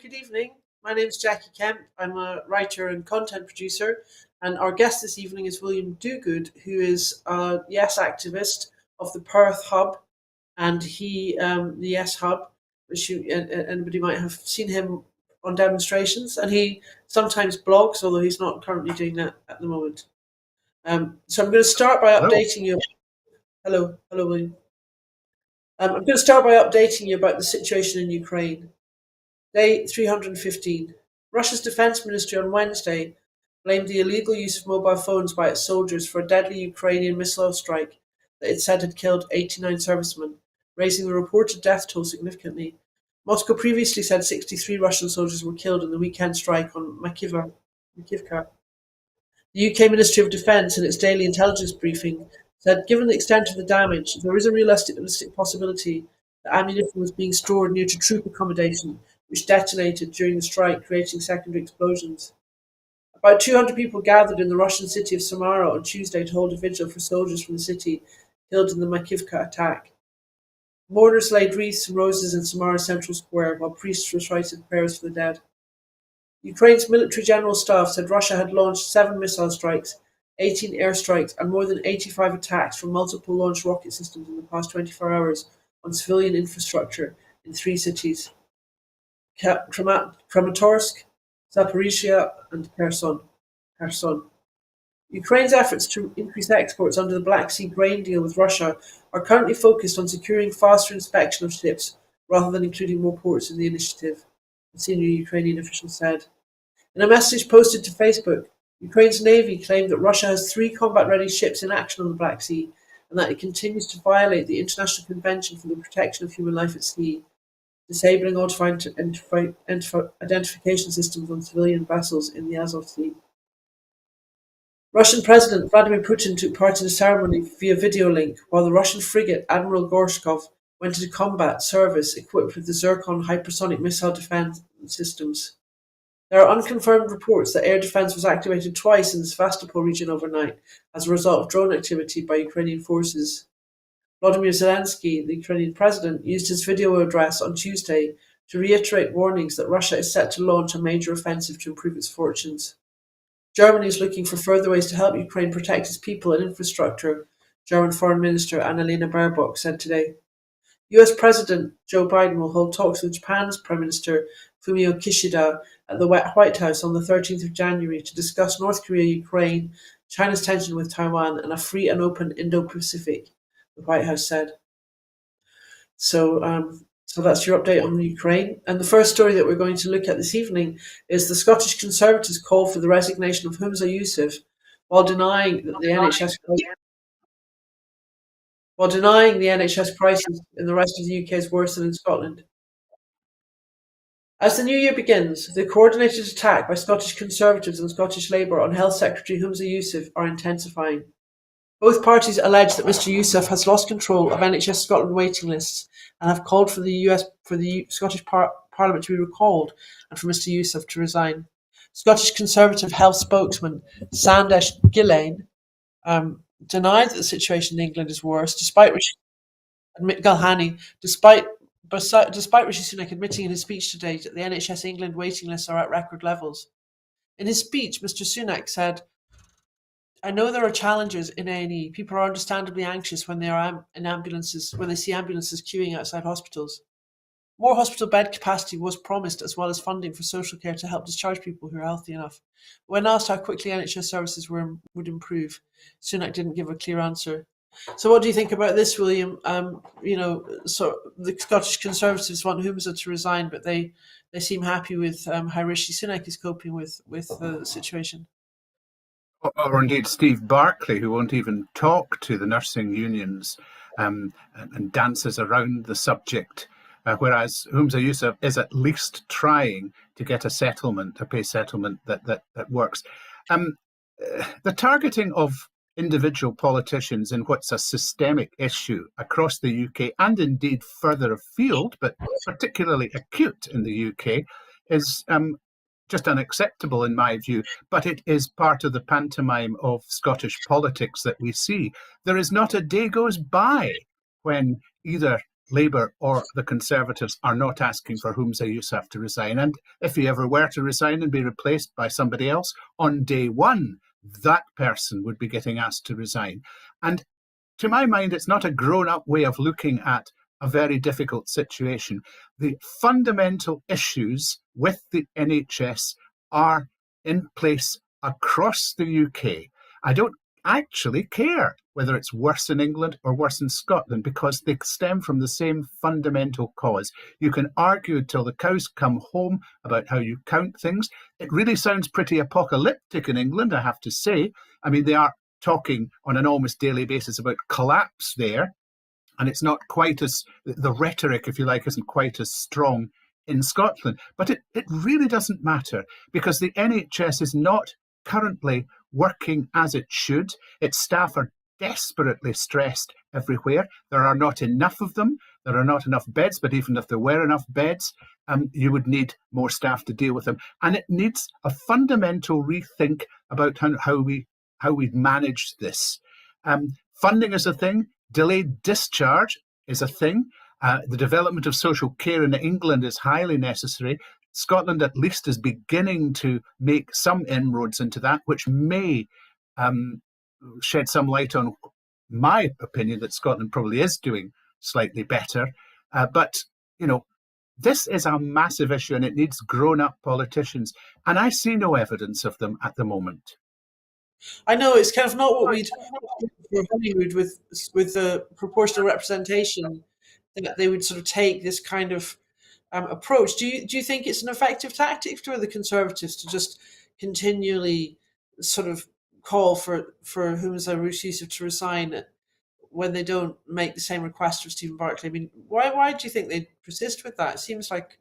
Good evening. My name is Jackie Kemp. I'm a writer and content producer, and our guest this evening is William Duguid, who is a Yes activist of the Perth Hub, and the Yes Hub, which anybody might have seen him on demonstrations, and he sometimes blogs, although he's not currently doing that at the moment. So I'm going to start by Hello. updating you. Hello, William. I'm going to start by updating you about the situation in Ukraine. Day 315. Russia's defense ministry on Wednesday blamed the illegal use of mobile phones by its soldiers for a deadly Ukrainian missile strike that it said had killed 89 servicemen, raising the reported death toll significantly. Moscow previously said 63 Russian soldiers were killed in the weekend strike on Makivka. The UK Ministry of Defence, in its daily intelligence briefing, said given the extent of the damage, there is a realistic possibility that ammunition was being stored near to troop accommodation, which detonated during the strike, creating secondary explosions. About 200 people gathered in the Russian city of Samara on Tuesday to hold a vigil for soldiers from the city killed in the Makivka attack. Mourners laid wreaths and roses in Samara Central Square, while priests recited prayers for the dead. Ukraine's military general staff said Russia had launched 7 missile strikes, 18 airstrikes, and more than 85 attacks from multiple launch rocket systems in the past 24 hours on civilian infrastructure in 3 cities: Kramatorsk, Zaporizhia, and Kherson. Ukraine's efforts to increase exports under the Black Sea grain deal with Russia are currently focused on securing faster inspection of ships rather than including more ports in the initiative, a senior Ukrainian official said. In a message posted to Facebook, Ukraine's Navy claimed that Russia has 3 combat-ready ships in action on the Black Sea and that it continues to violate the International Convention for the Protection of Human Life at Sea, disabling identification systems on civilian vessels in the Azov Sea. Russian President Vladimir Putin took part in a ceremony via video link, while the Russian frigate Admiral Gorshkov went into combat service equipped with the Zircon hypersonic missile defense systems. There are unconfirmed reports that air defense was activated twice in the Sevastopol region overnight as a result of drone activity by Ukrainian forces. Volodymyr Zelensky, the Ukrainian president, used his video address on Tuesday to reiterate warnings that Russia is set to launch a major offensive to improve its fortunes. Germany is looking for further ways to help Ukraine protect its people and infrastructure, German Foreign Minister Annalena Baerbock said today. US President Joe Biden will hold talks with Japan's Prime Minister Fumio Kishida at the White House on the 13th of January to discuss North Korea, Ukraine, China's tension with Taiwan, and a free and open Indo-Pacific, the White House said. So that's your update on Ukraine. And the first story that we're going to look at this evening is the Scottish Conservatives' call for the resignation of Humza Yousaf while denying that the NHS crisis in the rest of the UK is worse than in Scotland. As the new year begins, the coordinated attack by Scottish Conservatives and Scottish Labour on Health Secretary Humza Yousaf are intensifying. Both parties allege that Mr Yousaf has lost control of NHS Scotland waiting lists and have called for the Scottish Parliament to be recalled and for Mr Yousaf to resign. Scottish Conservative health spokesman Sandesh Gillane denied that the situation in England is worse, despite Rishi Sunak admitting in his speech today that the NHS England waiting lists are at record levels. In his speech, Mr Sunak said, "I know there are challenges in A&E. People are understandably anxious when they are in ambulances, when they see ambulances queuing outside hospitals. More hospital bed capacity was promised, as well as funding for social care to help discharge people who are healthy enough. When asked how quickly NHS services would improve, Sunak didn't give a clear answer." So what do you think about this, William? So the Scottish Conservatives want Humza to resign, but they seem happy with how Rishi Sunak is coping with the situation. Or indeed Steve Barclay, who won't even talk to the nursing unions and dances around the subject, whereas Humza Yousaf is at least trying to get a pay settlement that works. The targeting of individual politicians in what's a systemic issue across the UK and indeed further afield, but particularly acute in the UK, is just unacceptable in my view, but it is part of the pantomime of Scottish politics that we see. There is not a day goes by when either Labour or the Conservatives are not asking for Humza Yousaf to resign. And if he ever were to resign and be replaced by somebody else, on day one, that person would be getting asked to resign. And to my mind, it's not a grown-up way of looking at a very difficult situation. The fundamental issues with the NHS are in place across the UK. I don't actually care whether it's worse in England or worse in Scotland, because they stem from the same fundamental cause. You can argue till the cows come home about how you count things. It really sounds pretty apocalyptic in England, I have to say. I mean, they are talking on an almost daily basis about collapse there, and it's not quite as, the rhetoric, if you like, isn't quite as strong in Scotland. But it really doesn't matter, because the NHS is not currently working as it should. Its staff are desperately stressed everywhere. There are not enough of them. There are not enough beds, but even if there were enough beds, you would need more staff to deal with them. And it needs a fundamental rethink about how we manage this. Funding is a thing. Delayed discharge is a thing. The development of social care in England is highly necessary. Scotland, at least, is beginning to make some inroads into that, which may shed some light on my opinion that Scotland probably is doing slightly better. But, this is a massive issue, and it needs grown-up politicians. And I see no evidence of them at the moment. I know it's kind of not what we'd for Hollywood with the proportional representation, that they would sort of take this kind of approach. Do you think it's an effective tactic for the Conservatives to just continually sort of call for Humza Yousaf to resign when they don't make the same request for Stephen Barclay? I mean, why do you think they persist with that? It seems like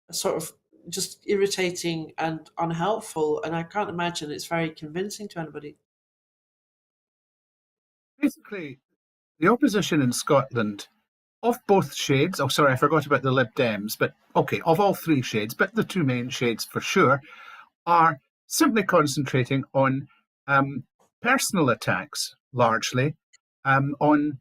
a sort of just irritating and unhelpful, and I can't imagine it's very convincing to anybody. Basically, the opposition in Scotland, of both shades, oh, sorry, I forgot about the Lib Dems, but okay, of all three shades, but the two main shades for sure, are simply concentrating on personal attacks, largely, on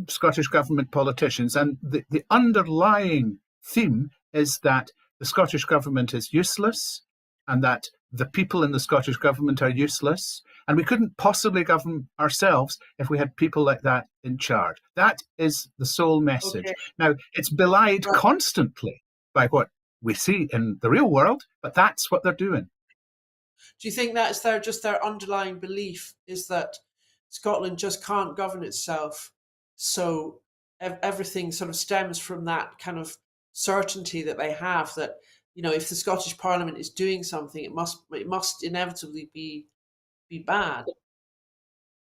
Scottish government politicians. And the underlying theme is that the Scottish government is useless, and that the people in the Scottish government are useless, and we couldn't possibly govern ourselves if we had people like that in charge. That is the sole message. Okay. Now, it's belied constantly by what we see in the real world, but that's what they're doing. Do you think that's their underlying belief, is that Scotland just can't govern itself? So everything sort of stems from that kind of certainty that they have that, if the Scottish Parliament is doing something, it must inevitably be bad.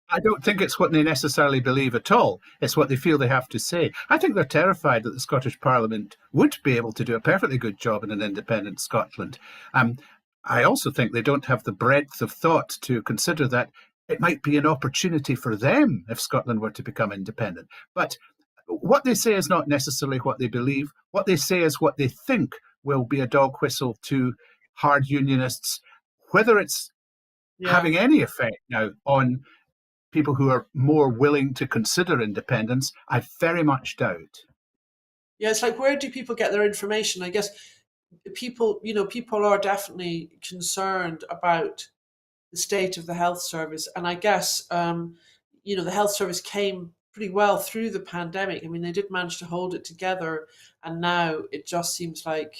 I don't think it's what they necessarily believe at all. It's what they feel they have to say. I think they're terrified that the Scottish Parliament would be able to do a perfectly good job in an independent Scotland. I also think they don't have the breadth of thought to consider that it might be an opportunity for them if Scotland were to become independent. But what they say is not necessarily what they believe. What they say is what they think will be a dog whistle to hard unionists. Whether it's having any effect now on people who are more willing to consider independence, I very much doubt. Yeah, it's like, where do people get their information? I guess people are definitely concerned about the state of the health service, and I guess the health service came pretty well through the pandemic. I mean, they did manage to hold it together, and now it just seems like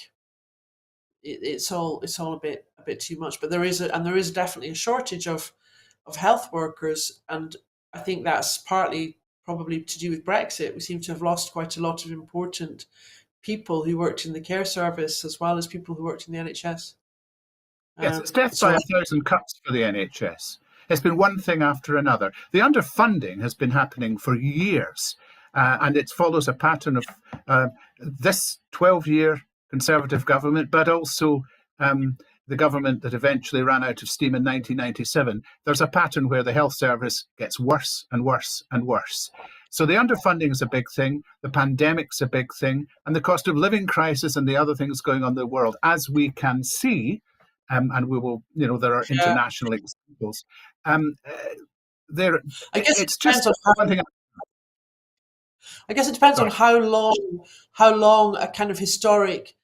it's all a bit too much. But there is definitely a shortage of health workers, and I think that's partly probably to do with Brexit. We seem to have lost quite a lot of important people who worked in the care service as well as people who worked in the NHS. Yes, it's death by 1,000 cuts for the NHS. It's been one thing after another. The underfunding has been happening for years, and it follows a pattern of this 12-year Conservative government, but also the government that eventually ran out of steam in 1997. There's a pattern where the health service gets worse and worse and worse. So the underfunding is a big thing, the pandemic's a big thing, and the cost of living crisis and the other things going on in the world, as we can see, and we will, there are international examples. I guess it's just one thing. I guess it depends on Sorry. how long a kind of historic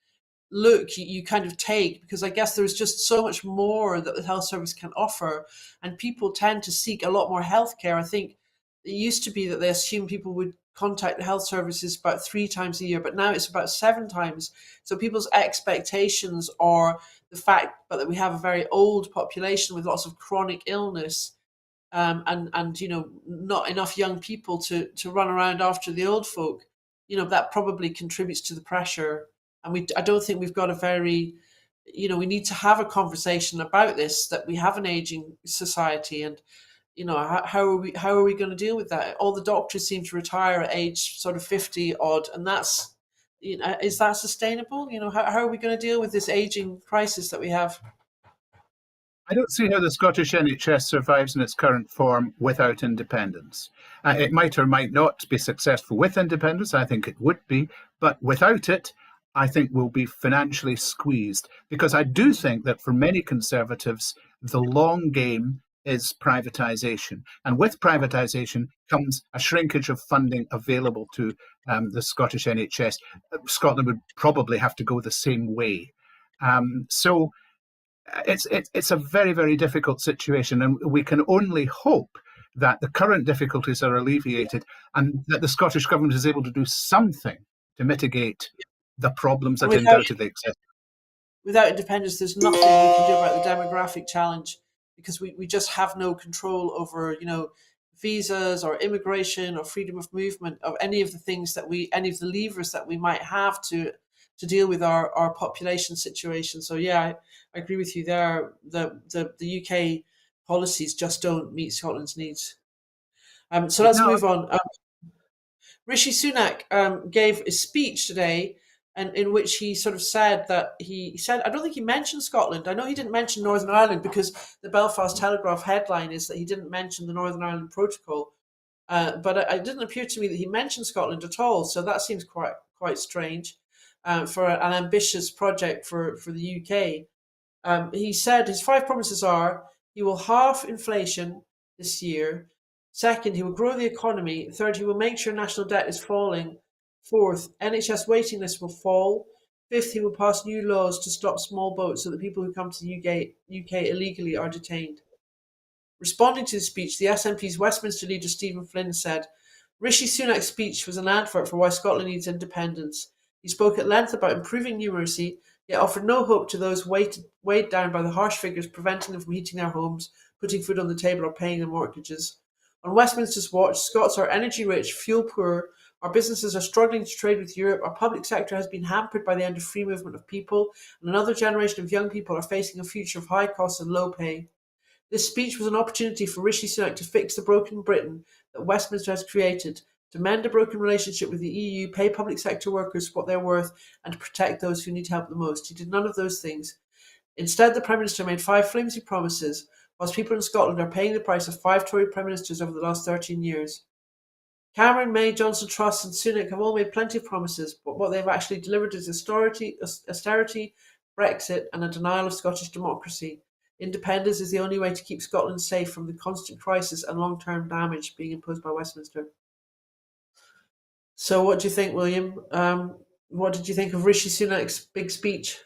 look you kind of take, because I guess there's just so much more that the health service can offer, and people tend to seek a lot more healthcare. I think it used to be that they assumed people would contact the health services about 3 times a year, but now it's about 7 times. So people's expectations are the fact that we have a very old population with lots of chronic illness, and not enough young people to run around after the old folk. That probably contributes to the pressure. And I don't think we've got a very, we need to have a conversation about this, that we have an aging society, and how are we going to deal with that? All the doctors seem to retire at age sort of 50 odd, and that's, is that sustainable? How are we going to deal with this aging crisis that we have? I don't see how the Scottish NHS survives in its current form without independence. It might or might not be successful with independence. I think it would be. But without it, I think we'll be financially squeezed. Because I do think that for many Conservatives, the long game is privatisation. And with privatisation comes a shrinkage of funding available to the Scottish NHS. Scotland would probably have to go the same way. So it's a very, very difficult situation, and we can only hope that the current difficulties are alleviated and that the Scottish Government is able to do something to mitigate the problems And that without undoubtedly exist. without independence, there's nothing we can do about the demographic challenge, because we just have no control over, visas or immigration or freedom of movement, of any of the things any of the levers that we might have to deal with our population situation. So yeah, I agree with you there. The UK policies just don't meet Scotland's needs. So let's No, move on. Rishi Sunak gave a speech today, and in which he sort of said that he said, I don't think he mentioned Scotland. I know he didn't mention Northern Ireland, because the Belfast Telegraph headline is that he didn't mention the Northern Ireland Protocol. But it didn't appear to me that he mentioned Scotland at all. So that seems quite strange for an ambitious project for the UK. He said his 5 promises are: he will halve inflation this year. Second, he will grow the economy. Third, he will make sure national debt is falling. Fourth, NHS waiting lists will fall. Fifth, he will pass new laws to stop small boats so that people who come to the UK illegally are detained. Responding to the speech, the SNP's Westminster leader Stephen Flynn said, Rishi Sunak's speech was an advert for why Scotland needs independence. He spoke at length about improving numeracy, yet offered no hope to those weighed down by the harsh figures preventing them from heating their homes, putting food on the table, or paying their mortgages. On Westminster's watch, Scots are energy rich, fuel poor, our businesses are struggling to trade with Europe, our public sector has been hampered by the end of free movement of people, and another generation of young people are facing a future of high costs and low pay. This speech was an opportunity for Rishi Sunak to fix the broken Britain that Westminster has created, to mend a broken relationship with the EU, pay public sector workers what they're worth, and to protect those who need help the most. He did none of those things. Instead, the Prime Minister made 5 flimsy promises, whilst people in Scotland are paying the price of 5 Tory Prime Ministers over the last 13 years. Cameron, May, Johnson, Truss, and Sunak have all made plenty of promises, but what they've actually delivered is austerity, Brexit, and a denial of Scottish democracy. Independence is the only way to keep Scotland safe from the constant crisis and long-term damage being imposed by Westminster. So what do you think, William? What did you think of Rishi Sunak's big speech?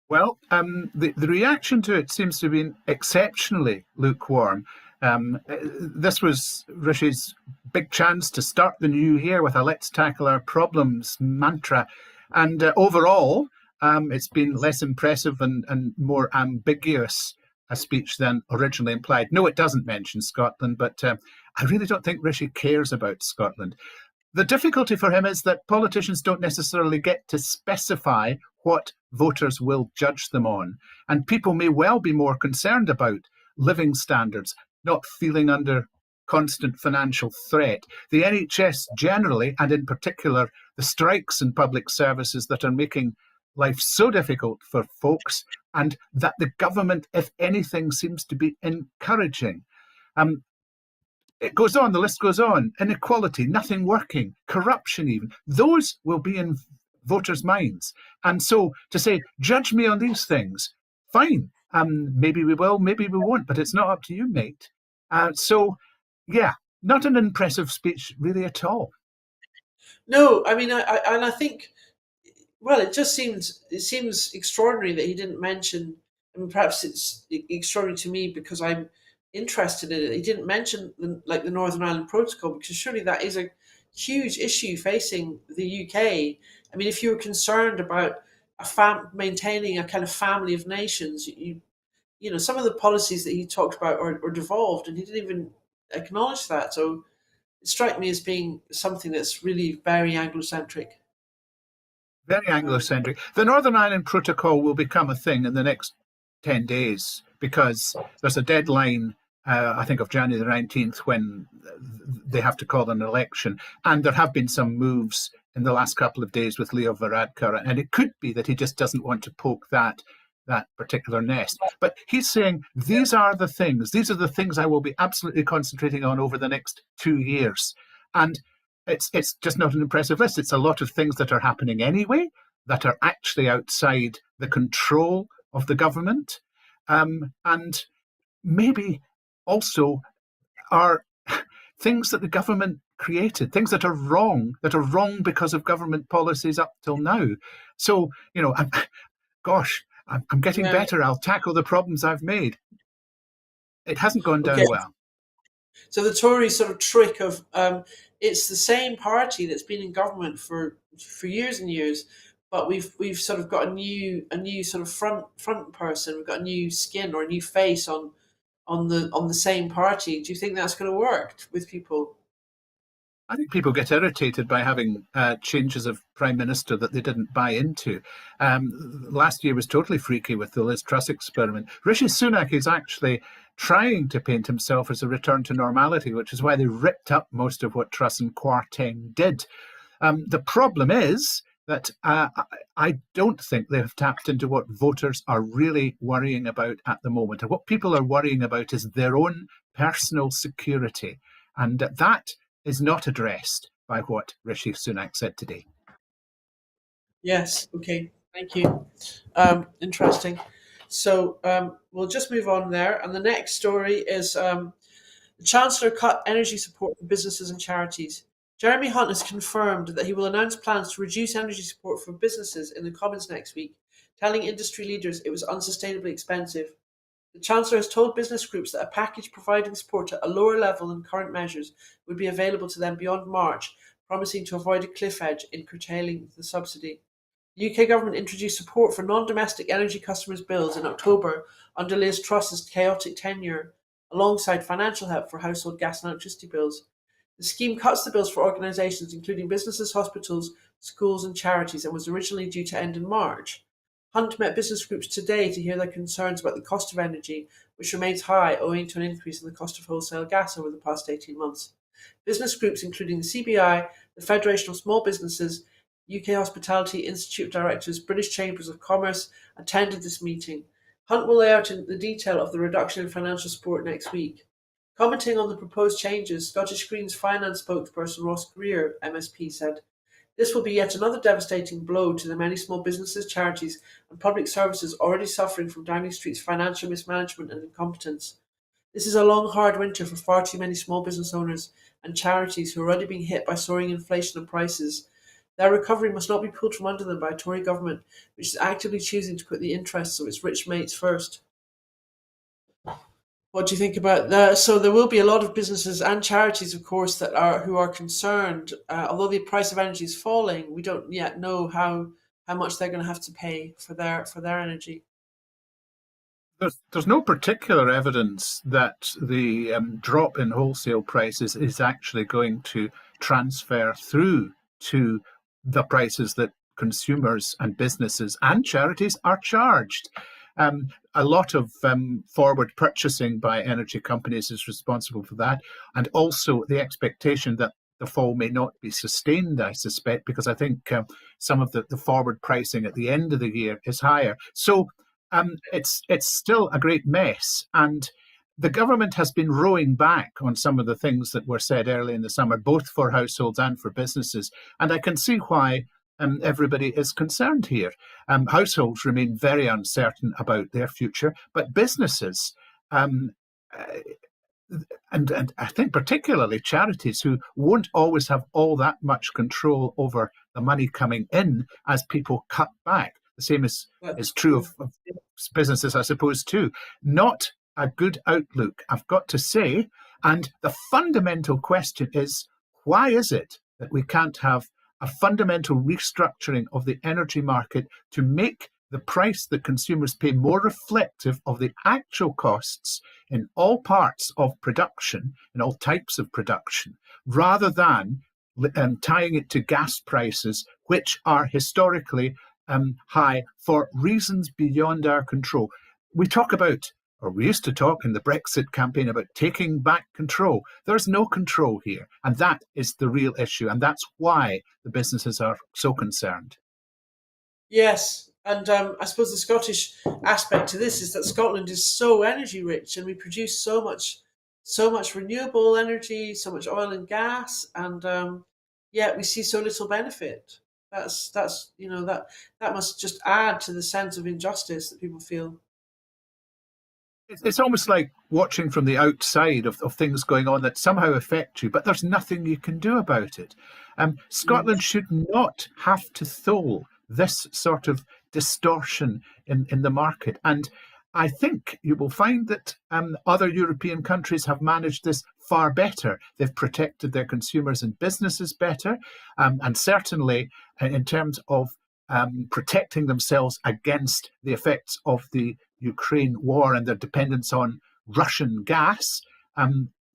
well, the reaction to it seems to have been exceptionally lukewarm. This was Rishi's big chance to start the new year with a let's tackle our problems mantra. And overall, it's been less impressive and more ambiguous a speech than originally implied. No, it doesn't mention Scotland, but I really don't think Rishi cares about Scotland. The difficulty for him is that politicians don't necessarily get to specify what voters will judge them on. And people may well be more concerned about living standards, not feeling under constant financial threat. The NHS generally, and in particular, the strikes in public services that are making life so difficult for folks, and that the government, if anything, seems to be encouraging. It goes on, the list goes on. Inequality, nothing working, corruption even. Those will be in voters' minds. And so to say, judge me on these things, fine. Maybe we will, maybe we won't, but it's not up to you, mate. So, yeah, not an impressive speech really at all. No, I mean, and I think, well, it seems extraordinary that he didn't mention. I mean, perhaps it's extraordinary to me because I'm interested in it. He didn't mention the Northern Ireland Protocol, because surely that is a huge issue facing the UK. I mean, if you were concerned about maintaining a kind of family of nations, you know, some of the policies that he talked about are devolved, and he didn't even acknowledge that. So it struck me as being something that's really very Anglo-centric. Very Um, Anglo-centric. The Northern Ireland Protocol will become a thing in the next 10 days because there's a deadline, I think, of January the 19th when they have to call an election. And there have been some moves in the last couple of days with Leo Varadkar. And it could be that he just doesn't want to poke that particular nest. But he's saying, these are the things I will be absolutely concentrating on over the next 2 years. And it's just not an impressive list. It's a lot of things that are happening anyway that are actually outside the control of the government, and maybe also are things that the government created, things that are wrong because of government policies up till now. So, gosh, I'm getting yeah. better. I'll tackle the problems I've made. It hasn't gone Okay. down well. So the Tory sort of trick of it's the same party that's been in government for years and years, but we've sort of got a new sort of front person. We've got a new skin or a new face on the same party. Do you think that's going to work with people? I think people get irritated by having changes of prime minister that they didn't buy into. Last year was totally freaky with the Liz Truss experiment. Rishi Sunak is actually trying to paint himself as a return to normality, which is why they ripped up most of what Truss and Kwarteng did. The problem is that I don't think they have tapped into what voters are really worrying about at the moment. And what people are worrying about is their own personal security. And that is not addressed by what Rishi Sunak said today. Yes. Okay. Thank you. Interesting. So we'll just move on there, and the next story is the Chancellor cut energy support for businesses and charities. Jeremy Hunt has confirmed that he will announce plans to reduce energy support for businesses in the Commons next week, telling industry leaders it was unsustainably expensive. The Chancellor has told business groups that a package providing support at a lower level than current measures would be available to them beyond March, promising to avoid a cliff edge in curtailing the subsidy. The UK government introduced support for non-domestic energy customers' bills in October under Liz Truss's chaotic tenure, alongside financial help for household gas and electricity bills. The scheme cuts the bills for organisations including businesses, hospitals, schools and charities, and was originally due to end in March. Hunt met business groups today to hear their concerns about the cost of energy, which remains high owing to an increase in the cost of wholesale gas over the past 18 months. Business groups including the CBI, the Federation of Small Businesses, UK Hospitality Institute of Directors, British Chambers of Commerce attended this meeting. Hunt will lay out in the detail of the reduction in financial support next week. Commenting on the proposed changes, Scottish Greens finance spokesperson Ross Greer, MSP, said, "This will be yet another devastating blow to the many small businesses, charities, and public services already suffering from Downing Street's financial mismanagement and incompetence. This is a long, hard winter for far too many small business owners and charities who are already being hit by soaring inflation and prices. Their recovery must not be pulled from under them by a Tory government which is actively choosing to put the interests of its rich mates first." What do you think about that? So there will be a lot of businesses and charities, of course, that are who are concerned. Although the price of energy is falling, we don't yet know how much they're going to have to pay for their energy. There's no particular evidence that the drop in wholesale prices is actually going to transfer through to the prices that consumers and businesses and charities are charged. A lot of forward purchasing by energy companies is responsible for that, and also the expectation that the fall may not be sustained, I suspect, because I think some of the forward pricing at the end of the year is higher. So it's still a great mess, and the government has been rowing back on some of the things that were said early in the summer, both for households and for businesses. And I can see why everybody is concerned here. Households remain very uncertain about their future, but businesses, um, uh, and I think particularly charities who won't always have all that much control over the money coming in as people cut back. The same is That's true true. of businesses, I suppose, too. Not a good outlook, I've got to say. And the fundamental question is, why is it that we can't have a fundamental restructuring of the energy market to make the price that consumers pay more reflective of the actual costs in all parts of production, in all types of production, rather than tying it to gas prices, which are historically high for reasons beyond our control. We talk about, or we used to talk in the Brexit campaign about taking back control. There's no control here. And that is the real issue. And that's why the businesses are so concerned. Yes, and I suppose the Scottish aspect to this is that Scotland is so energy rich, and we produce so much renewable energy, so much oil and gas, and yet we see so little benefit. That's that must just add to the sense of injustice that people feel. It's almost like watching from the outside of things going on that somehow affect you, but there's nothing you can do about it. Scotland Yes. should not have to thole this sort of distortion in the market. And I think you will find that other European countries have managed this far better. They've protected their consumers and businesses better. And certainly, in terms of protecting themselves against the effects of the Ukraine war and their dependence on Russian gas,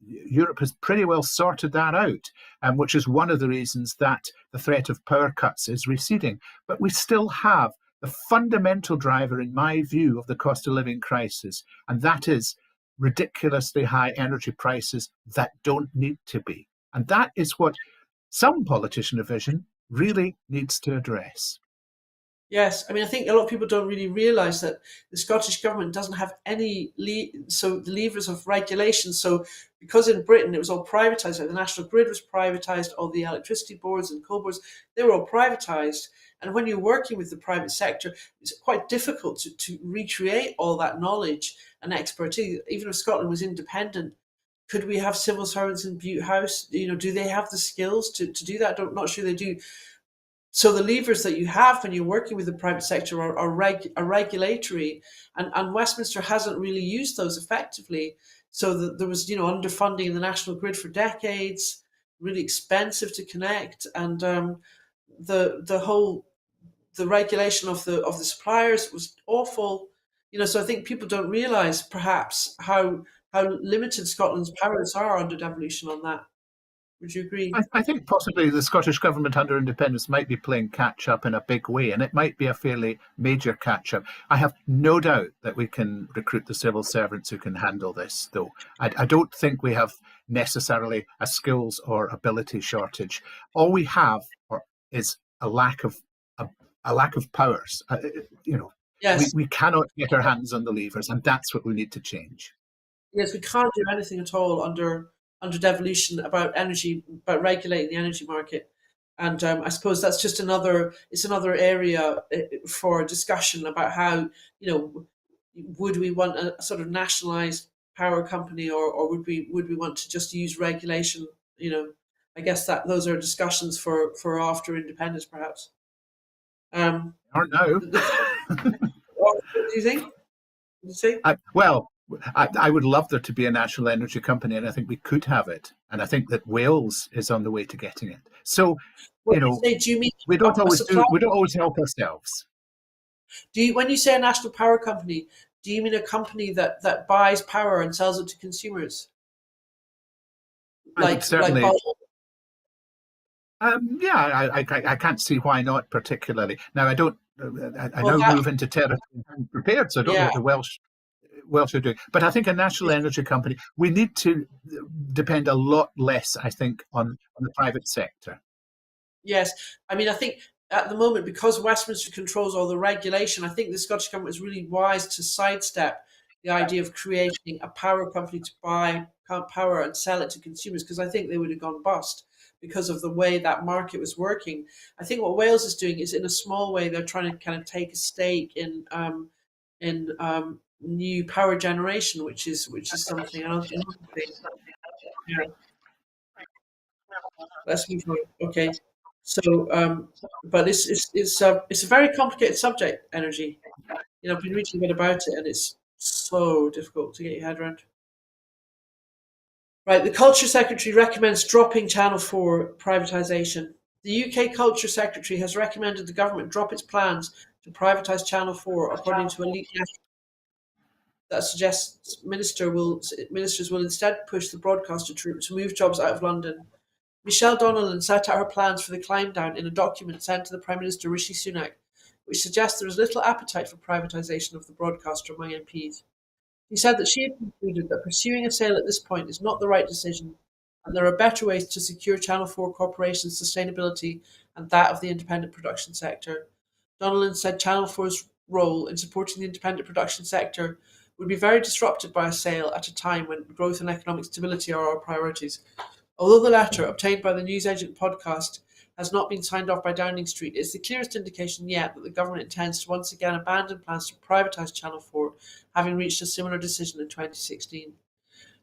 Europe has pretty well sorted that out, which is one of the reasons that the threat of power cuts is receding. But we still have the fundamental driver, in my view, of the cost of living crisis, and that is ridiculously high energy prices that don't need to be. And that is what some politician of vision really needs to address. Yes, I mean, I think a lot of people don't really realise that the Scottish government doesn't have any so the levers of regulation. So because in Britain it was all privatised, like the national grid was privatised, all the electricity boards and coal boards, they were all privatised. And when you're working with the private sector, it's quite difficult to recreate all that knowledge and expertise. Even if Scotland was independent, could we have civil servants in Butte House? Do they have the skills to do that? I'm not sure they do. So the levers that you have when you're working with the private sector are regulatory, and Westminster hasn't really used those effectively. So there was underfunding in the national grid for decades, really expensive to connect, and the whole the regulation of the suppliers was awful. So I think people don't realise perhaps how limited Scotland's powers are under devolution on that. Would you agree? I think possibly the Scottish Government under independence might be playing catch up in a big way, and it might be a fairly major catch up. I have no doubt that we can recruit the civil servants who can handle this, though. I don't think we have necessarily a skills or ability shortage. All we have is a lack of powers. Yes. We cannot get our hands on the levers, and that's what we need to change. Yes, we can't do anything at all under devolution about energy, about regulating the energy market. And I suppose that's just another area for discussion about how, would we want a sort of nationalized power company, or would we want to just use regulation? I guess that those are discussions for after independence, perhaps. Or no. What do you think? What do you say? I would love there to be a national energy company, and I think we could have it. And I think that Wales is on the way to getting it. So, What do you say? Do you mean a supply? we don't always help ourselves. When you say a national power company, do you mean a company that buys power and sells it to consumers? I would Like certainly. Yeah, I can't see why not particularly. Now, I don't. I well now that move into territory prepared, so I don't know yeah, what the Welsh are doing. But I think a national energy company, we need to depend a lot less, I think, on the private sector. yes. I mean, I think at the moment, because Westminster controls all the regulation, I think the Scottish government is really wise to sidestep the idea of creating a power company to buy power and sell it to consumers, because I think they would have gone bust because of the way that market was working. I think what Wales is doing is, in a small way, they're trying to kind of take a stake in new power generation, which is something else. Yeah, let's move on. Okay, so but it's a very complicated subject, energy. I've been reading a bit about it, and it's so difficult to get your head around. Right, the Culture Secretary recommends dropping Channel 4 privatisation. The UK Culture Secretary has recommended the government drop its plans to privatise Channel 4, according to a leaked letter that suggests ministers will instead push the broadcaster to move jobs out of London. Michelle Donnellan set out her plans for the climb down in a document sent to the Prime Minister Rishi Sunak, which suggests there is little appetite for privatisation of the broadcaster among MPs. He said that she had concluded that pursuing a sale at this point is not the right decision, and there are better ways to secure Channel 4 Corporation's sustainability and that of the independent production sector. Donnellan said Channel 4's role in supporting the independent production sector would be very disrupted by a sale at a time when growth and economic stability are our priorities. Although the letter, obtained by the Newsagent podcast, has not been signed off by Downing Street, it's the clearest indication yet that the government intends to once again abandon plans to privatise Channel 4, having reached a similar decision in 2016.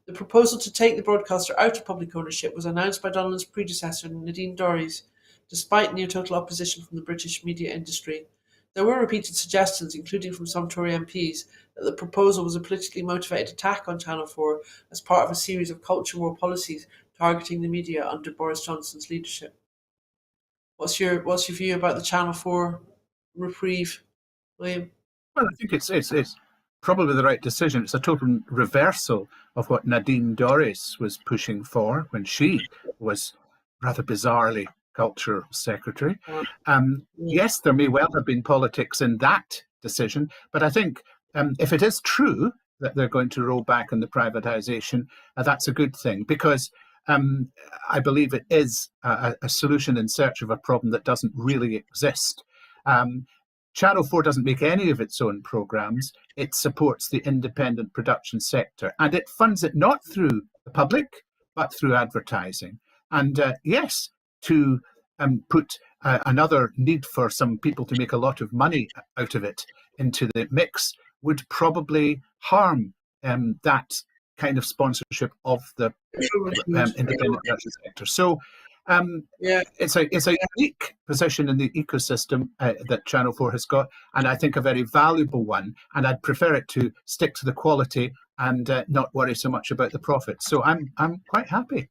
The proposal to take the broadcaster out of public ownership was announced by Donnellan's predecessor, Nadine Dorries, despite near-total opposition from the British media industry. There were repeated suggestions, including from some Tory MPs, that the proposal was a politically motivated attack on Channel 4 as part of a series of culture war policies targeting the media under Boris Johnson's leadership. What's your view about the Channel 4 reprieve, William? Well, I think it's probably the right decision. It's a total reversal of what Nadine Dorries was pushing for when she was rather bizarrely culture secretary. Yes, there may well have been politics in that decision, but I think if it is true that they're going to roll back on the privatisation, that's a good thing, because I believe it is a solution in search of a problem that doesn't really exist. Channel 4 doesn't make any of its own programmes. It supports the independent production sector, and it funds it not through the public, but through advertising. And yes, to put another need for some people to make a lot of money out of it into the mix would probably harm that kind of sponsorship of the independent production sector. So Yeah, it's a unique position in the ecosystem that Channel 4 has got, and I think a very valuable one. And I'd prefer it to stick to the quality and not worry so much about the profit. So I'm quite happy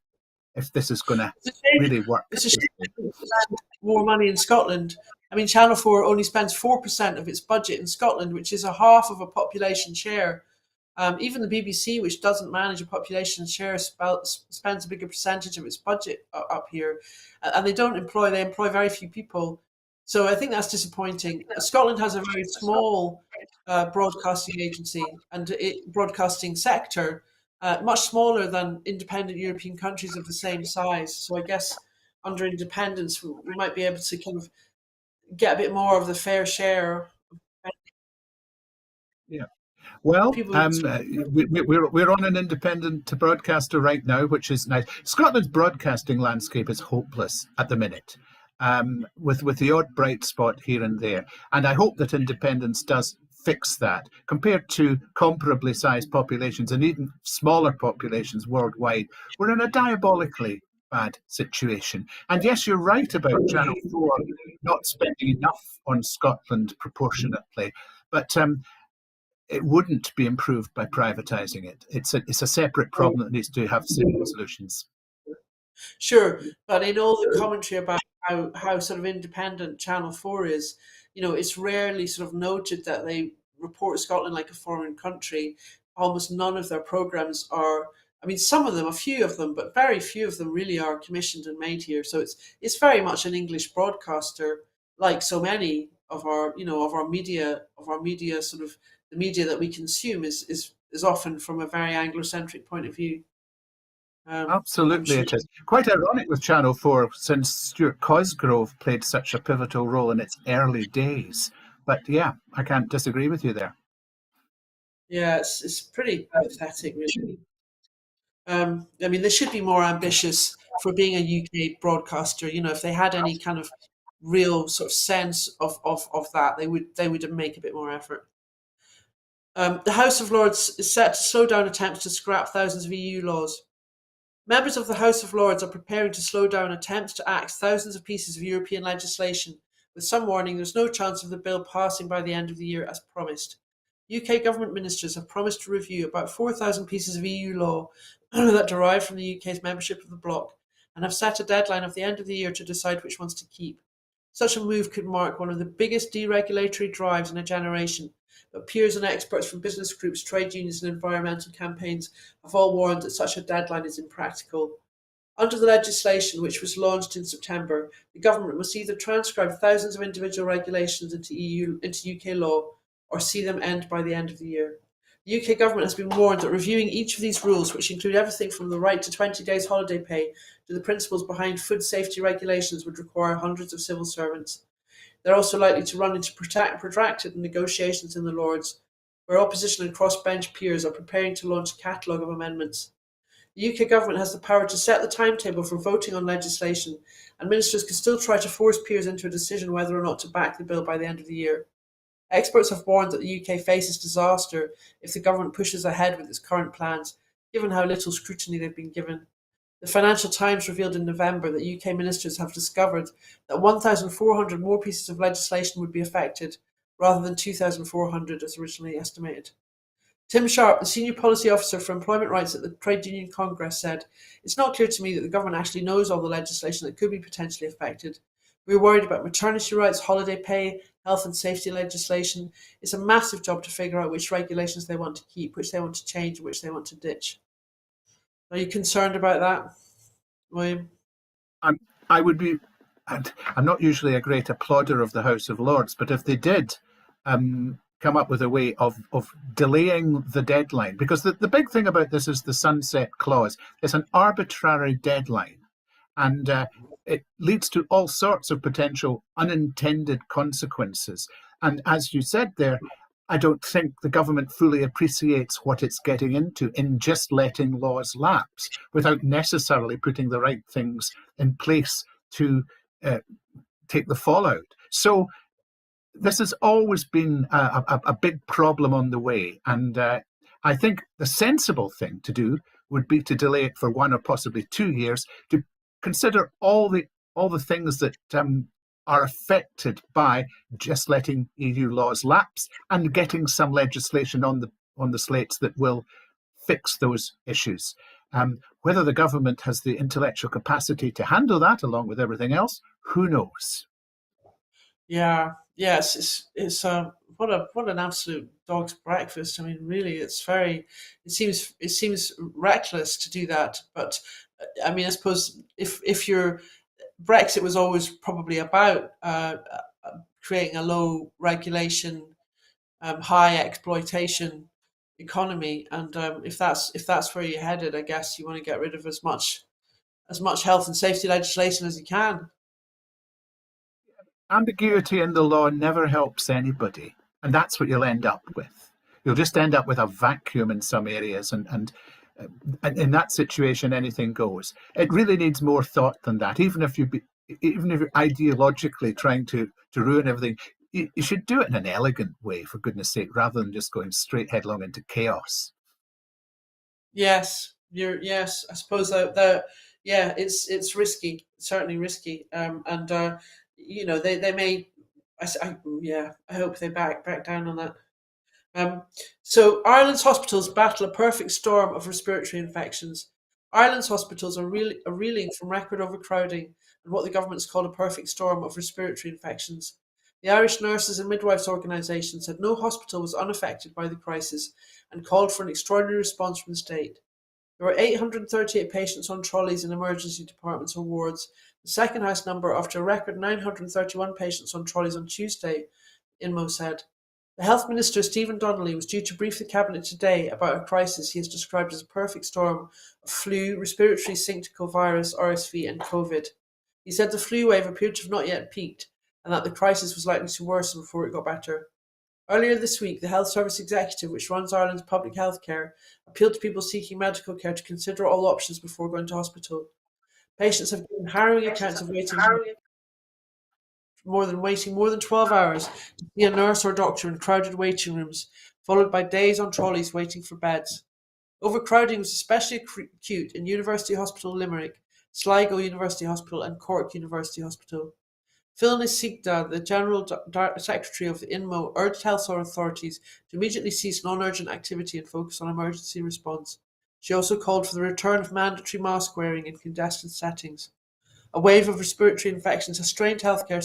if this is going to really work. it's a shame to spend more money in Scotland. I mean, Channel 4 only spends 4% of its budget in Scotland, which is a half of a population share. Even the BBC, which doesn't manage a population share, spends a bigger percentage of its budget up here, and they employ very few people. So I think that's disappointing. Scotland has a very small broadcasting agency and broadcasting sector, much smaller than independent European countries of the same size. So I guess under independence, we might be able to kind of get a bit more of the fair share. Yeah. Well, People, we're on an independent broadcaster right now, which is nice. Scotland's broadcasting landscape is hopeless at the minute, with the odd bright spot here and there. And I hope that independence does fix that. Compared to comparably sized populations and even smaller populations worldwide, we're in a diabolically bad situation. And yes, you're right about Channel 4 not spending enough on Scotland proportionately, but it wouldn't be improved by privatising it. It's a separate problem that needs to have separate solutions. sure, but in all the commentary about how sort of independent Channel 4 is, it's rarely sort of noted that they report Scotland like a foreign country. Almost none of their programs are, I mean, some of them, a few of them, but very few of them really are commissioned and made here. So it's very much an English broadcaster, like so many of our, of our media sort of the media that we consume is often from a very Anglo-centric point of view. I'm Absolutely, sure. it is. Quite ironic with Channel 4, since Stuart Cosgrove played such a pivotal role in its early days. But yeah, I can't disagree with you there. Yeah, it's pretty pathetic, really. I mean, they should be more ambitious for being a UK broadcaster. If they had any kind of real sort of sense of that, they would make a bit more effort. The House of Lords is set to slow down attempts to scrap thousands of EU laws. Members of the House of Lords are preparing to slow down attempts to axe thousands of pieces of European legislation, with some warning there's no chance of the bill passing by the end of the year as promised. UK government ministers have promised to review about 4,000 pieces of EU law that derive from the UK's membership of the bloc, and have set a deadline of the end of the year to decide which ones to keep. Such a move could mark one of the biggest deregulatory drives in a generation, but peers and experts from business groups, trade unions, and environmental campaigns have all warned that such a deadline is impractical. Under the legislation, which was launched in September, the government must either transcribe thousands of individual regulations into UK law or see them end by the end of the year. The UK government has been warned that reviewing each of these rules, which include everything from the right to 20 days holiday pay to the principles behind food safety regulations, would require hundreds of civil servants. They're also likely to run into protracted negotiations in the Lords, where opposition and crossbench peers are preparing to launch a catalogue of amendments. The UK government has the power to set the timetable for voting on legislation, and ministers can still try to force peers into a decision whether or not to back the bill by the end of the year. Experts have warned that the UK faces disaster if the government pushes ahead with its current plans, given how little scrutiny they've been given. The Financial Times revealed in November that UK ministers have discovered that 1,400 more pieces of legislation would be affected, rather than 2,400 as originally estimated. Tim Sharp, the Senior Policy Officer for Employment Rights at the Trade Union Congress, said, "It's not clear to me that the government actually knows all the legislation that could be potentially affected. We're worried about maternity rights, holiday pay, health and safety legislation. It's a massive job to figure out which regulations they want to keep, which they want to change, and which they want to ditch." Are you concerned about that, William? I would be, and I'm not usually a great applauder of the House of Lords, but if they did come up with a way of delaying the deadline, because the big thing about this is the sunset clause. It's an arbitrary deadline, and it leads to all sorts of potential unintended consequences. And as you said there, I don't think the government fully appreciates what it's getting into in just letting laws lapse without necessarily putting the right things in place to take the fallout. So this has always been a big problem on the way. And I think the sensible thing to do would be to delay it for 1 or possibly 2 years to consider all the things that are affected by just letting EU laws lapse and getting some legislation on the slates that will fix those issues. Whether the government has the intellectual capacity to handle that, along with everything else, who knows? Yeah, yes, it's what an absolute dog's breakfast. I mean, really, it seems reckless to do that. But I mean, I suppose if you're Brexit was always probably about creating a low regulation, high exploitation economy, and if that's where you're headed, I guess you want to get rid of as much health and safety legislation as you can. Ambiguity in the law never helps anybody, and that's what you'll end up with. You'll just end up with a vacuum in some areas, and in that situation, anything goes. It really needs more thought than that. Even if you're ideologically trying to ruin everything, you should do it in an elegant way, for goodness sake, rather than just going straight headlong into chaos. Yes. I suppose that yeah, it's risky, certainly risky, and they may. Yeah, I hope they back down on that. Um, so Ireland's hospitals battle a perfect storm of respiratory infections. Ireland's hospitals are reeling from record overcrowding and what the government's called a perfect storm of respiratory infections. The Irish Nurses and Midwives Organisation said no hospital was unaffected by the crisis and called for an extraordinary response from the state. There were 838 patients on trolleys in emergency departments or wards, the second highest number after a record 931 patients on trolleys on Tuesday, INMO said. The Health Minister, Stephen Donnelly, was due to brief the Cabinet today about a crisis he has described as a perfect storm of flu, respiratory syncytial virus, RSV, and COVID. He said the flu wave appeared to have not yet peaked and that the crisis was likely to worsen before it got better. Earlier this week, the Health Service Executive, which runs Ireland's public health care, appealed to people seeking medical care to consider all options before going to hospital. Patients have given harrowing accounts of waiting more than 12 hours to see a nurse or doctor in crowded waiting rooms, followed by days on trolleys waiting for beds. Overcrowding was especially acute in University Hospital Limerick, Sligo University Hospital, and Cork University Hospital. Phil Nisigda, the General Secretary of the INMO, urged health authorities to immediately cease non-urgent activity and focus on emergency response. She also called for the return of mandatory mask wearing in congested settings. A wave of respiratory infections has strained healthcare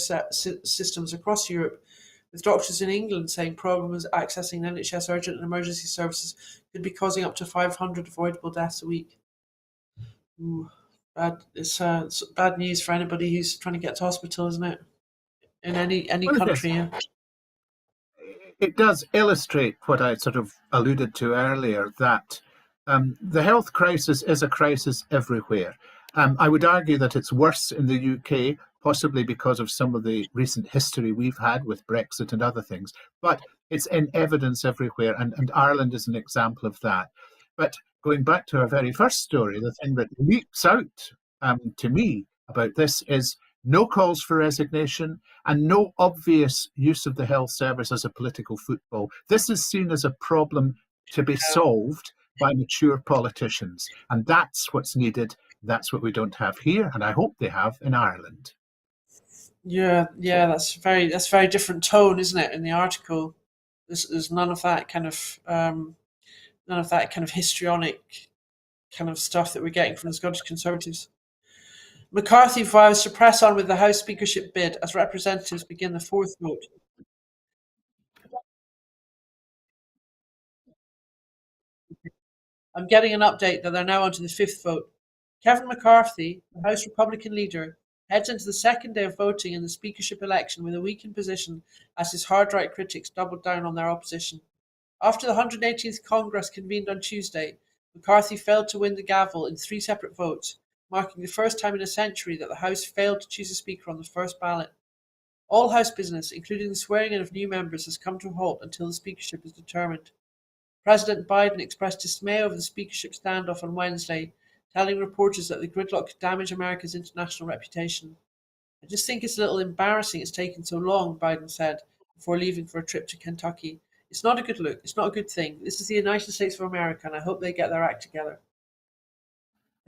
systems across Europe, with doctors in England saying problems accessing NHS urgent and emergency services could be causing up to 500 avoidable deaths a week. Ooh, it's bad news for anybody who's trying to get to hospital, isn't it? In any Well, it is. country. Yeah. It does illustrate what I sort of alluded to earlier, that the health crisis is a crisis everywhere. I would argue that it's worse in the UK, possibly because of some of the recent history we've had with Brexit and other things, but it's in evidence everywhere, and Ireland is an example of that. But going back to our very first story, the thing that leaps out to me about this is no calls for resignation and no obvious use of the health service as a political football. This is seen as a problem to be solved by mature politicians, and that's what's needed. That's what we don't have here, and I hope they have in Ireland. Yeah, that's very different tone, isn't it? In the article, there's none of that kind of histrionic kind of stuff that we're getting from the Scottish Conservatives. McCarthy vows to press on with the House speakership bid as representatives begin the fourth vote. I'm getting an update that they're now on to the fifth vote. Kevin McCarthy, the House Republican leader, heads into the second day of voting in the speakership election with a weakened position as his hard-right critics doubled down on their opposition. After the 118th Congress convened on Tuesday, McCarthy failed to win the gavel in 3 separate votes, marking the first time in a century that the House failed to choose a speaker on the first ballot. All House business, including the swearing-in of new members, has come to a halt until the speakership is determined. President Biden expressed dismay over the speakership standoff on Wednesday, telling reporters that the gridlock could damage America's international reputation. I just think it's a little embarrassing it's taken so long, Biden said, before leaving for a trip to Kentucky. It's not a good look. It's not a good thing. This is the United States of America, and I hope they get their act together.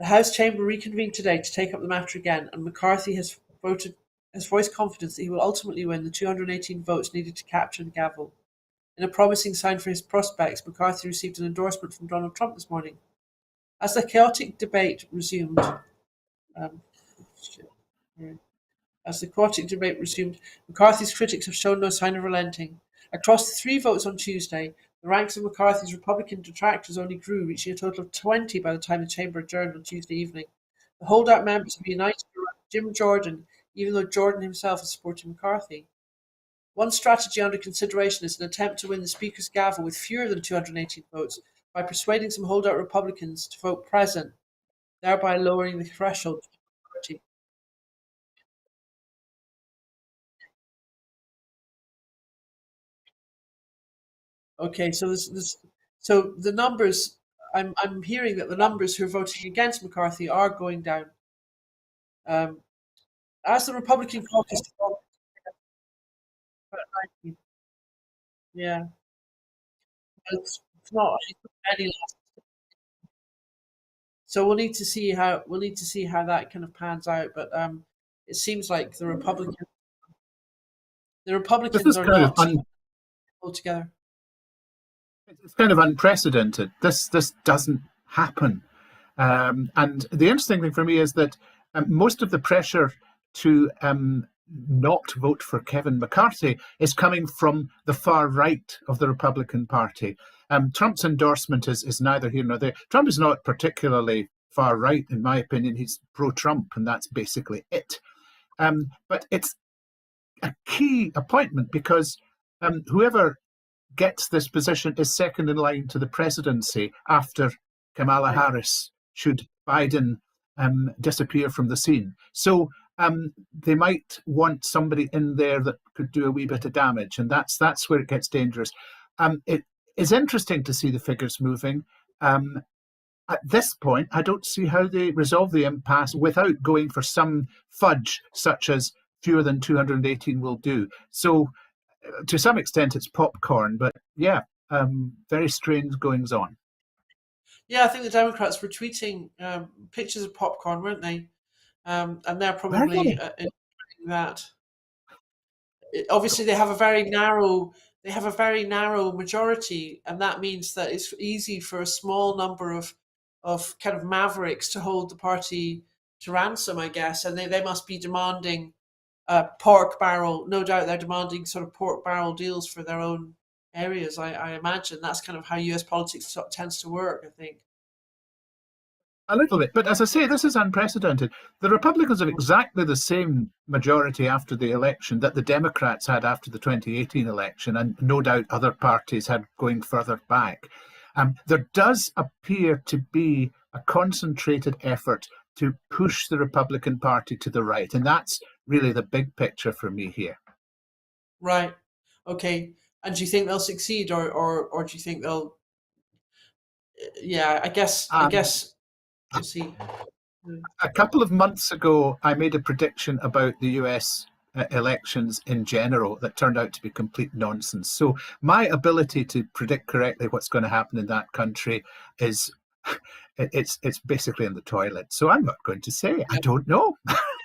The House chamber reconvened today to take up the matter again, and McCarthy has voiced confidence that he will ultimately win the 218 votes needed to capture the gavel. In a promising sign for his prospects, McCarthy received an endorsement from Donald Trump this morning. As the chaotic debate resumed, McCarthy's critics have shown no sign of relenting. Across the 3 votes on Tuesday, the ranks of McCarthy's Republican detractors only grew, reaching a total of 20 by the time the chamber adjourned on Tuesday evening. The holdout members have united around Jim Jordan, even though Jordan himself is supporting McCarthy. One strategy under consideration is an attempt to win the Speaker's gavel with fewer than 218 votes by persuading some holdout Republicans to vote present, thereby lowering the threshold to majority. Okay, so so the numbers. I'm hearing that the numbers who are voting against McCarthy are going down. As the Republican caucus, yeah, it's not any less. So we'll need to see how that kind of pans out. But it seems like the This Republicans is are kind of not altogether. it's kind of unprecedented. This doesn't happen. And the interesting thing for me is that most of the pressure to not vote for Kevin McCarthy is coming from the far right of the Republican Party. Trump's endorsement is neither here nor there. Trump is not particularly far right, in my opinion. He's pro-Trump, and that's basically it. But it's a key appointment because whoever gets this position is second in line to the presidency after Kamala Harris, should Biden disappear from the scene. So they might want somebody in there that could do a wee bit of damage, and that's where it gets dangerous. It is interesting to see the figures moving. At this point, I don't see how they resolve the impasse without going for some fudge, such as fewer than 218 will do. So to some extent, it's popcorn, but yeah, very strange goings on. Yeah, I think the Democrats were tweeting pictures of popcorn, weren't they? And they're Were probably they? enjoying that. Obviously, they have a very narrow majority, and that means that it's easy for a small number of kind of mavericks to hold the party to ransom, I guess, and they must be demanding pork barrel. No doubt they're demanding sort of pork barrel deals for their own areas. I imagine that's kind of how U.S. politics tends to work, I think. A little bit, but as I say, this is unprecedented. The Republicans have exactly the same majority after the election that the Democrats had after the 2018 election, and no doubt other parties had going further back. There does appear to be a concentrated effort to push the Republican Party to the right, and that's really the big picture for me here. Right. Okay. And do you think they'll succeed, or do you think they'll? Yeah, I guess. I Um, guess we'll see. Mm. a couple of months ago, I made a prediction about the US elections in general that turned out to be complete nonsense. So my ability to predict correctly what's going to happen in that country is it's basically in the toilet. So I'm not going to say I don't know.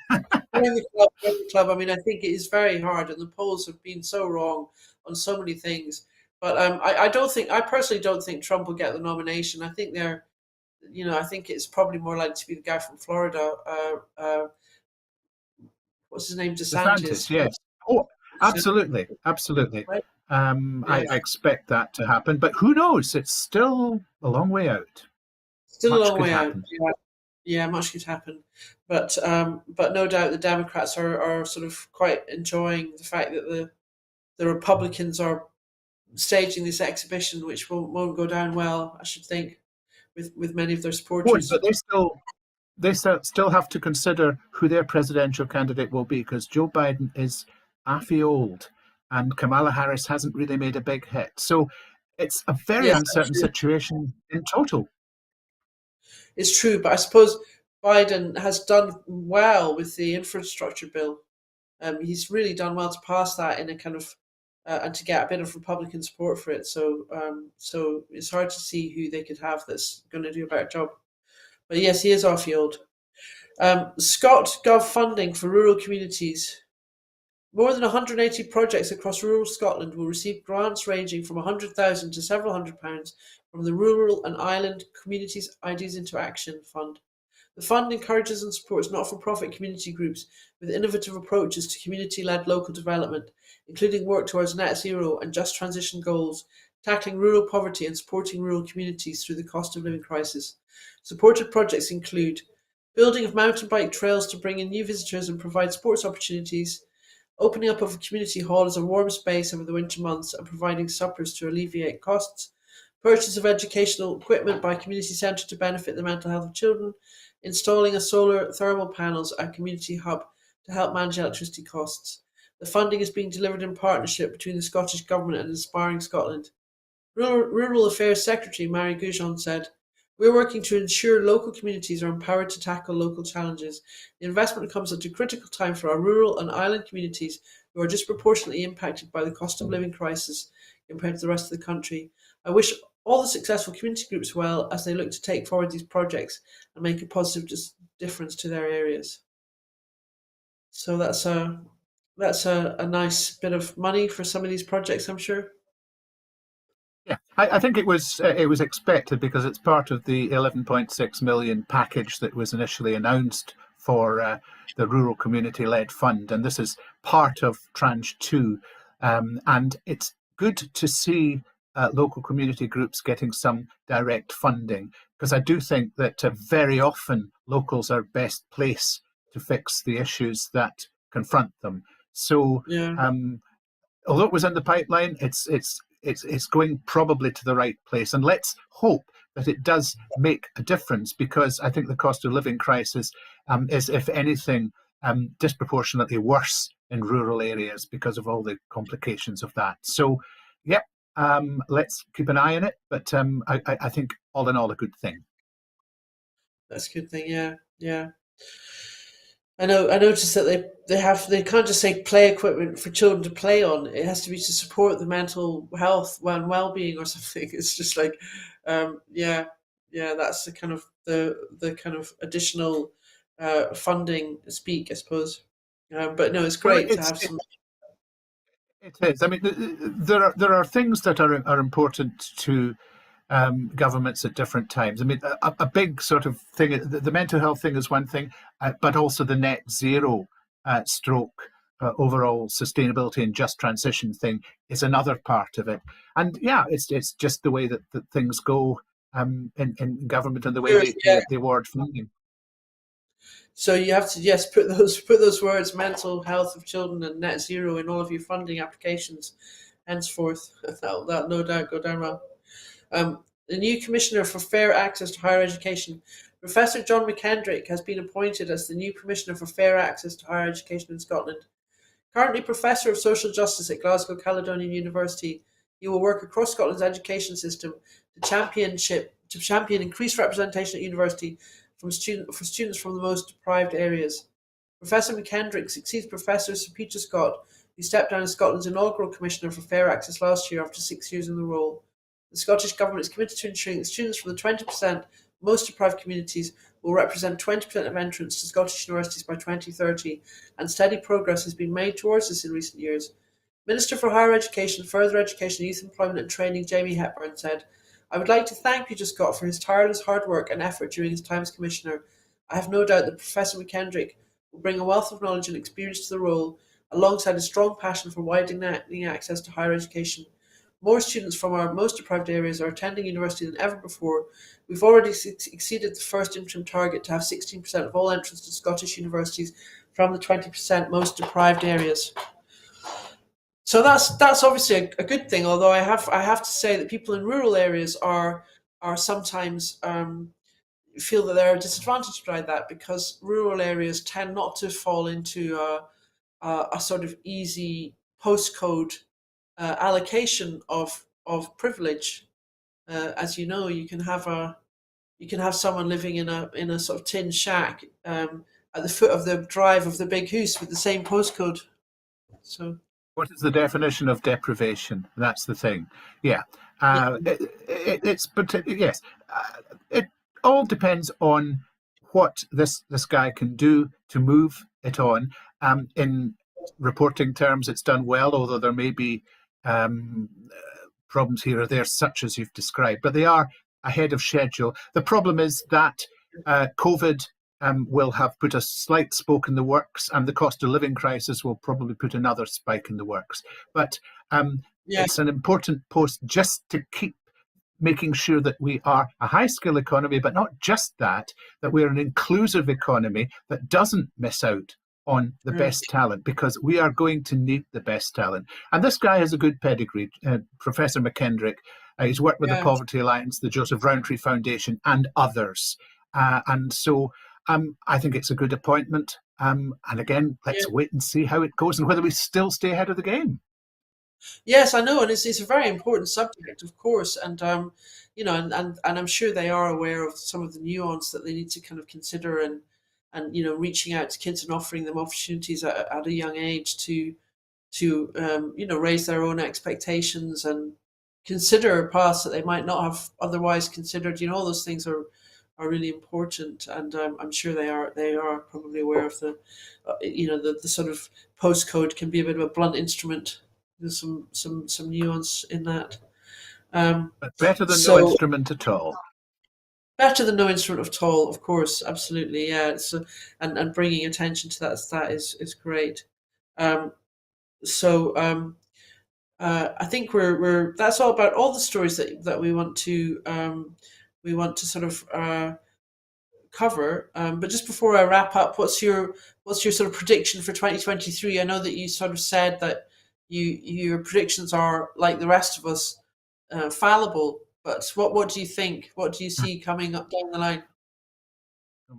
We're in the club. We're in the club. I mean, I think it is very hard, and the polls have been so wrong on so many things. But I don't think. I personally don't think Trump will get the nomination. I think they're. I think it's probably more likely to be the guy from Florida. What's his name? DeSantis, DeSantis. yes. Oh, absolutely, absolutely. Right? I Yes. expect that to happen, but who knows? It's still a long way out. Still a Much long could way out. happen. Yeah. Yeah, much could happen, but no doubt the Democrats are sort of quite enjoying the fact that the Republicans are staging this exhibition, which won't go down well, I should think, with many of their Won't, but supporters. they still have to consider who their presidential candidate will be because Joe Biden is affy old and Kamala Harris hasn't really made a big hit. So it's a very Yes, uncertain situation in total. it's true, but I suppose Biden has done well with the infrastructure bill. He's really done well to pass that in a kind of and to get a bit of Republican support for it. So it's hard to see who they could have that's going to do a better job. But yes, he is awfully old. Scott Gov funding for rural communities. More than 180 projects across rural Scotland will receive grants ranging from 100,000 to several £100s from the Rural and Island Communities Ideas into Action Fund. The fund encourages and supports not-for-profit community groups with innovative approaches to community-led local development, including work towards net zero and just transition goals, tackling rural poverty and supporting rural communities through the cost of living crisis. Supported projects include building of mountain bike trails to bring in new visitors and provide sports opportunities, opening up of a community hall as a warm space over the winter months and providing suppers to alleviate costs, purchase of educational equipment by community centre to benefit the mental health of children, installing a solar thermal panels at community hub to help manage electricity costs. The funding is being delivered in partnership between the Scottish Government and Inspiring Scotland. Rural Affairs Secretary Mary Goujon said, "We're working to ensure local communities are empowered to tackle local challenges. The investment comes at a critical time for our rural and island communities who are disproportionately impacted by the cost of living crisis compared to the rest of the country. I wish all the successful community groups well as they look to take forward these projects and make a positive difference to their areas." So that's a nice bit of money for some of these projects, I'm sure. Yeah, I think it was expected because it's part of the 11.6 million package that was initially announced for the rural community-led fund, and this is part of tranche two. And it's good to see local community groups getting some direct funding because I do think that very often locals are best placed to fix the issues that confront them. So Yeah. although it was in the pipeline, it's going probably to the right place. And let's hope that it does make a difference because I think the cost of living crisis is, if anything, disproportionately worse in rural areas because of all the complications of that. So, yep, let's keep an eye on it. But I think all in all, a good thing. That's a good thing. Yeah, yeah. I noticed that they can't just say play equipment for children to play on. It has to be to support the mental health and well being or something. It's just like, yeah, yeah. That's the kind of additional funding speak, I suppose. But no, it's Well, great to have some. it is. I mean, there are things that are important to governments at different times. I mean, a big sort of thing, the mental health thing is one thing, but also the net zero stroke overall sustainability and just transition thing is another part of it. And yeah, it's just the way that things go in government and the way Sure, yeah. they award funding. So you have to, yes, put those words mental health of children and net zero in all of your funding applications henceforth. That no doubt go down well. The new Commissioner for Fair Access to Higher Education, Professor John McKendrick, has been appointed as the new Commissioner for Fair Access to Higher Education in Scotland. Currently Professor of Social Justice at Glasgow Caledonian University, he will work across Scotland's education system to champion increased representation at university for students from the most deprived areas. Professor McKendrick succeeds Professor Sir Peter Scott, who stepped down as Scotland's inaugural Commissioner for Fair Access last year after 6 years in the role. The Scottish Government is committed to ensuring that students from the 20% most deprived communities will represent 20% of entrants to Scottish universities by 2030, and steady progress has been made towards this in recent years. Minister for Higher Education, Further Education, Youth Employment and Training Jamie Hepburn said, I would like to thank Peter Scott for his tireless hard work and effort during his time as Commissioner. I have no doubt that Professor McKendrick will bring a wealth of knowledge and experience to the role, alongside a strong passion for widening access to higher education. More students from our most deprived areas are attending university than ever before. We've already exceeded the first interim target to have 16% of all entrants to Scottish universities from the 20% most deprived areas. So that's obviously a good thing. Although I have to say that people in rural areas are sometimes feel that they're disadvantaged by that, because rural areas tend not to fall into a sort of easy postcode allocation of privilege. As you know, you can have someone living in a sort of tin shack at the foot of the drive of the big house with the same postcode. So What is the definition of deprivation? That's the thing. Yeah. yeah, But yes, it all depends on what this guy can do to move it on. In reporting terms, it's done well, although there may be problems here or there, such as you've described, but they are ahead of schedule. The problem is that COVID will have put a slight spoke in the works, and the cost of living crisis will probably put another spike in the works. But yeah, it's an important post just to keep making sure that we are a high skill economy, but not just that, that we're an inclusive economy that doesn't miss out on the right, best talent, because we are going to need the best talent. And this guy has a good pedigree, Professor McKendrick. He's worked with the yeah, Poverty Alliance, the Joseph Rowntree Foundation, and others. And so I think it's a good appointment. And again, yeah. let's wait and see how it goes and whether we still stay ahead of the game. Yes, I know, and it's a very important subject, of course, and and I'm sure they are aware of some of the nuance that they need to kind of consider, and reaching out to kids and offering them opportunities at a young age to raise their own expectations and consider paths that they might not have otherwise considered. All those things are really important, and I'm sure they are probably aware of the sort of postcode can be a bit of a blunt instrument. There's some nuance in that. But better than no So instrument at all. better than no instrument of all, of course, absolutely, yeah. And bringing attention to that is great. Um, so I think we're that's all about all the stories that we want to sort of cover. But just before I wrap up, what's your sort of prediction for 2023? I know that you sort of said that your predictions are like the rest of us, fallible. But what do you think? What do you see coming up down the line?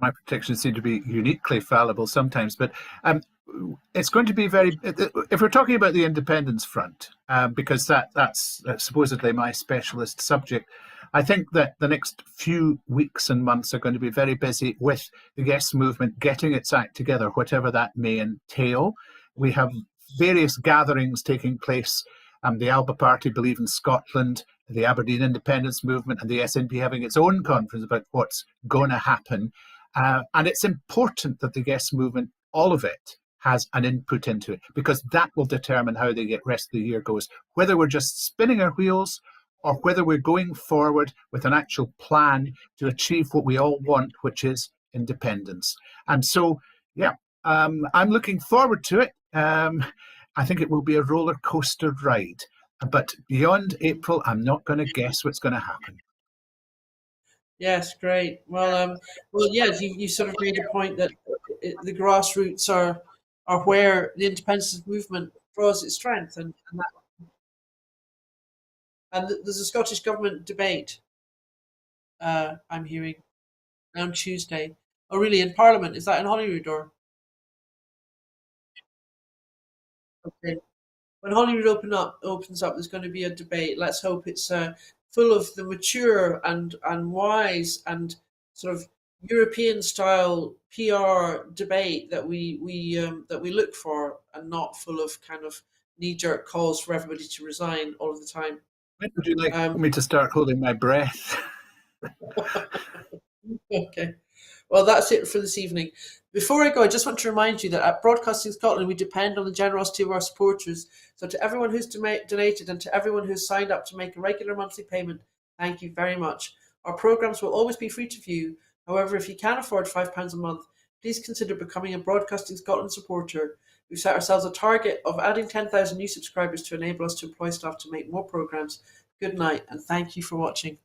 My predictions seem to be uniquely fallible sometimes, but it's going to be very. If we're talking about the independence front, because that's supposedly my specialist subject, I think that the next few weeks and months are going to be very busy with the Yes movement getting its act together, whatever that may entail. We have various gatherings taking place. The Alba Party Believe in Scotland, the Aberdeen Independence Movement, and the SNP having its own conference about what's going to happen. And it's important that the Yes movement, all of it, has an input into it, because that will determine how the rest of the year goes, whether we're just spinning our wheels or whether we're going forward with an actual plan to achieve what we all want, which is independence. And so, yeah, I'm looking forward to it. I think it will be a roller coaster ride. But beyond April, I'm not going to guess what's going to happen. Yes, great. Well, yes, you sort of made a point that the grassroots are where the independence movement draws its strength, and there's a Scottish government debate I'm hearing on Tuesday. Oh, really? In Parliament? Is that in Holyrood or? Okay. When Holyrood opens up, there's going to be a debate. Let's hope it's full of the mature and wise and sort of European style PR debate that we look for, and not full of kind of knee jerk calls for everybody to resign all of the time. When would you like Um, me to start holding my breath? okay. Well, that's it for this evening. Before I go, I just want to remind you that at Broadcasting Scotland, we depend on the generosity of our supporters. So to everyone who's donated and to everyone who's signed up to make a regular monthly payment, thank you very much. Our programmes will always be free to view. However, if you can afford £5 a month, please consider becoming a Broadcasting Scotland supporter. We've set ourselves a target of adding 10,000 new subscribers to enable us to employ staff to make more programmes. Good night, and thank you for watching.